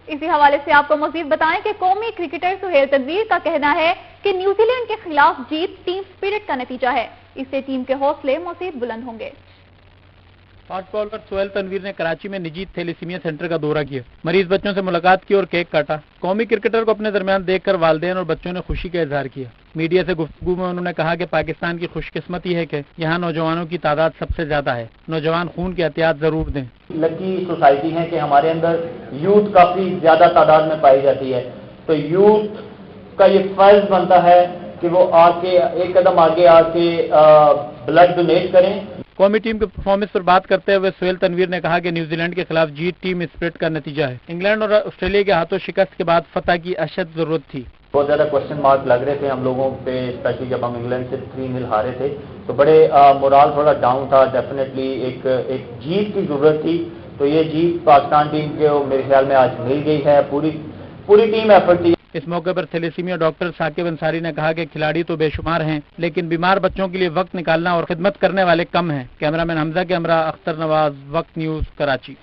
اسی حوالے سے آپ کو مزید بتائیں کہ قومی کرکٹر سہیل تنویر کا کہنا ہے کہ نیوزی لینڈ کے خلاف جیت ٹیم سپرٹ کا نتیجہ ہے، اس سے ٹیم کے حوصلے مزید بلند ہوں گے۔ فاسٹ بالر سہیل تنویر نے کراچی میں نجی تھیلیسیمیا سینٹر کا دورہ کیا، مریض بچوں سے ملاقات کی اور کیک کاٹا۔ قومی کرکٹر کو اپنے درمیان دیکھ کر والدین اور بچوں نے خوشی کا اظہار کیا۔ میڈیا سے گفتگو میں انہوں نے کہا کہ پاکستان کی خوش قسمتی ہے کہ یہاں نوجوانوں کی تعداد سب سے زیادہ ہے، نوجوان خون کی احتیاط ضرور دیں۔ لکی سوسائٹی ہے کہ ہمارے اندر یوتھ کافی زیادہ تعداد میں پائی جاتی ہے، تو یوتھ کا یہ فرض بنتا ہے کہ وہ آ کے ایک قدم آگے آ کے بلڈ ڈونیٹ کریں۔ قومی ٹیم کے پرفارمنس پر بات کرتے ہوئے سہیل تنویر نے کہا کہ نیوزی لینڈ کے خلاف جیت ٹیم اسپرٹ کا نتیجہ ہے۔ انگلینڈ اور آسٹریلیا کے ہاتھوں شکست کے بعد فتح کی اشد ضرورت تھی۔ بہت زیادہ کوشچن مارک لگ رہے تھے ہم لوگوں پہ، اسپیشلی جب ہم انگلینڈ سے 3-0 ہارے تھے تو بڑے مورال تھوڑا ڈاؤن تھا۔ ڈیفینیٹلی ایک جیت کی ضرورت تھی، تو یہ جیت پاکستان ٹیم کو میرے خیال میں آج مل گئی ہے۔ پوری ٹیم ایفرٹ تھی۔ اس موقع پر تھیلیسیمیا ڈاکٹر ثاقب انصاری نے کہا کہ کھلاڑی تو بے شمار ہیں لیکن بیمار بچوں کے لیے وقت نکالنا اور خدمت کرنے والے کم ہیں۔ کیمرہ مین حمزہ کے ہمراہ اختر نواز، وقت نیوز، کراچی۔